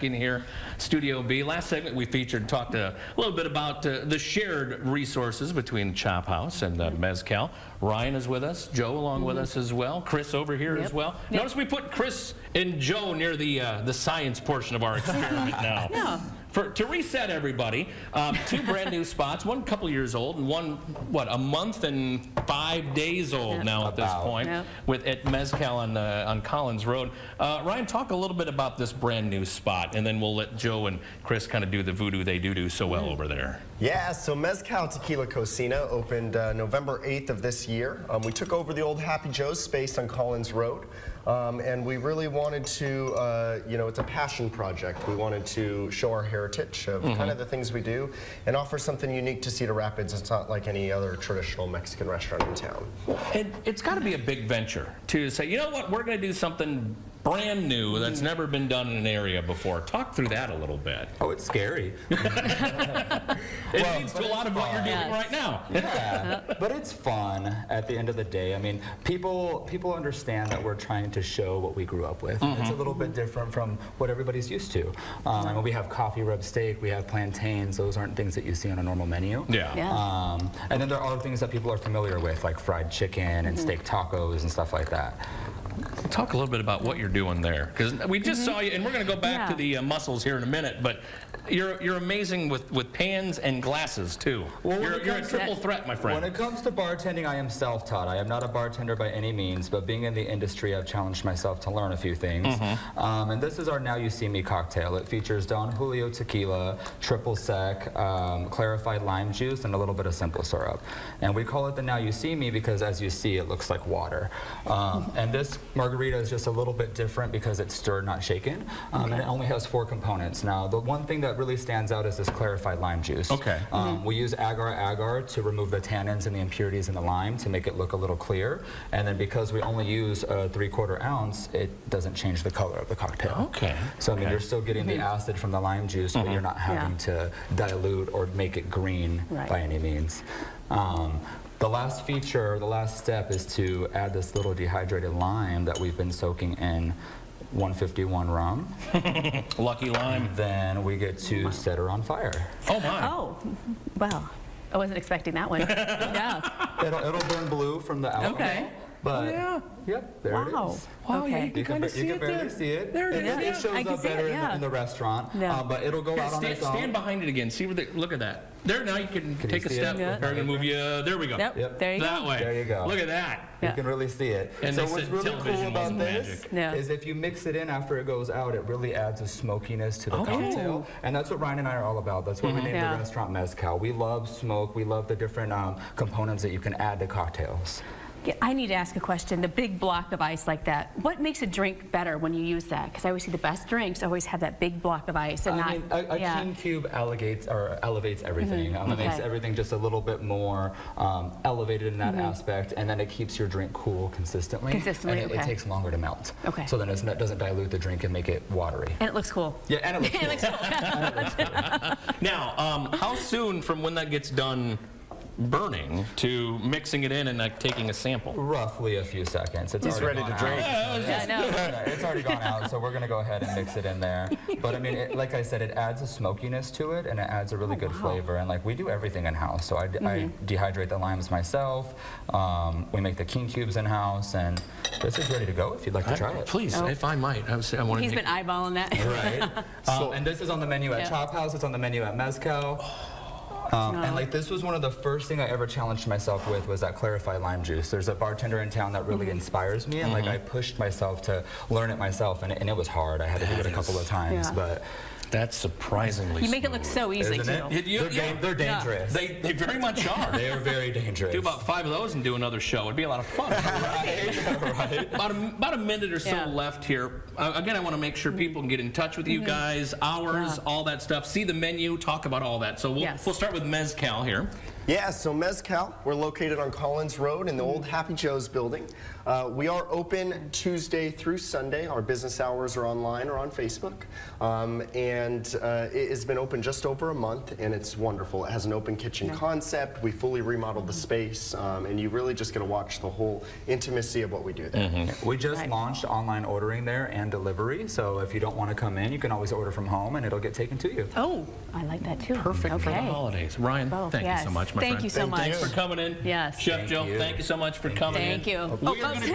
In here, Studio B. Last segment we talked a little bit about the shared resources between ChopHouse and Mezcal. Ryan is with us, Joe along with us as well, Chris over here as well. Notice we put Chris and Joe near the science portion of our experiment now. To reset everybody, two brand new spots, one couple years old and one, a month and 5 days old now at this point, at Mezcal on Collins Road. Ryan, talk a little bit about this brand new spot, and then we'll let Joe and Chris kind of do the voodoo they do so well over there. Yeah, so Mezcal Tequila Cocina opened November 8th of this year. We took over the old Happy Joe's space on Collins Road, and we really wanted to, it's a passion project. We wanted to show our heritage of kind of the things we do and offer something unique to Cedar Rapids. It's not like any other traditional Mexican restaurant in town. It's got to be a big venture to say, you know what, we're going to do something brand new that's never been done in an area before. Talk through that a little bit. Oh, it's scary. It leads to a lot of what you're doing right now. Yeah, but it's fun at the end of the day. I mean, people understand that we're trying to show what we grew up with. It's a little bit different from what everybody's used to. We have coffee rub steak, we have plantains. Those aren't things that you see on a normal menu. And then there are things that people are familiar with, like fried chicken and steak tacos and stuff like that. Talk a little bit about what you're doing there, because we just saw you, and we're going to go back to the mussels here in a minute, but you're amazing with pans and glasses too. Well, you're a triple threat, my friend. When it comes to bartending, I am self-taught. I am not a bartender by any means, but being in the industry, I've challenged myself to learn a few things. And this is our Now You See Me cocktail. It features Don Julio tequila, triple sec, clarified lime juice, and a little bit of simple syrup. And we call it the Now You See Me because, as you see, it looks like water. And this margarita is just a little bit different because it's stirred, not shaken, and it only has 4 components. Now, the one thing that really stands out is this clarified lime juice. We use agar-agar to remove the tannins and the impurities in the lime to make it look a little clear, and then because we only use a 3/4 ounce, it doesn't change the color of the cocktail. So I mean, you're still getting the acid from the lime juice, but you're not having to dilute or make it green by any means. The last feature, the last step, is to add this little dehydrated lime that we've been soaking in 151 rum. Lucky lime. Then we get to set her on fire. Oh my. Oh, well, I wasn't expecting that one. It'll burn blue from the alcohol. But yep, there it is. Wow, you can kind of see it. Barely see it. There it is. It shows up better in the restaurant, but it'll go out on its own. Stand behind it again. See where look at that. There, now you can take a step. We're going to move you. There we go. There you go. That way. There you go. Look at that. You can really see it. And so what's really cool about this is if you mix it in after it goes out, it really adds a smokiness to the cocktail. And that's what Ryan and I are all about. That's what we named the restaurant Mezcal. We love smoke. We love the different components that you can add to cocktails. I need to ask a question. The big block of ice like that, what makes a drink better when you use that? Because I always see the best drinks always have that big block of ice. And a king cube elevates everything. It makes everything just a little bit more elevated in that aspect, and then it keeps your drink cool consistently. And it takes longer to melt. So then it doesn't dilute the drink and make it watery. And it looks cool. Yeah, and it looks cool. Now, how soon from when that gets done burning to mixing it in and taking a sample? Roughly a few seconds. It's already ready to drink. It's already gone out, so we're going to go ahead and mix it in there. But I mean, like I said, it adds a smokiness to it, and it adds a really good flavor. And like, we do everything in-house. So I dehydrate the limes myself. We make the king cubes in-house, and this is ready to go if you'd like to try it. Please, if I might. He's been eyeballing that. And this is on the menu at ChopHouse. It's on the menu at Mezcal. And like, this was one of the first thing I ever challenged myself with, was that clarified lime juice. There's a bartender in town that really inspires me, and like, I pushed myself to learn it myself, and it was hard. I had to do it a couple of times, but that's surprisingly You make it look so easy, too. They're dangerous. They very much are. They are very dangerous. Do about 5 of those and do another show. It'd be a lot of fun. About a minute or so left here. Again, I want to make sure people can get in touch with you guys, hours, all that stuff. See the menu, talk about all that. So we'll start with Mezcal here. Yeah, so Mezcal, we're located on Collins Road in the old Happy Joe's building. We are open Tuesday through Sunday. Our business hours are online or on Facebook. It has been open just over a month, and it's wonderful. It has an open kitchen concept. We fully remodeled the space, and you really just get to watch the whole intimacy of what we do there. We just launched online ordering there and delivery, so if you don't want to come in, you can always order from home and it'll get taken to you. Oh, I like that too. Perfect for the Okay. holidays. Ryan, Both, thank you yes. so much, my friend. Thank you so much. Thanks for coming in. Yes. Chef Thank Joe, you. thank you so much for coming in. Thank you. We are going to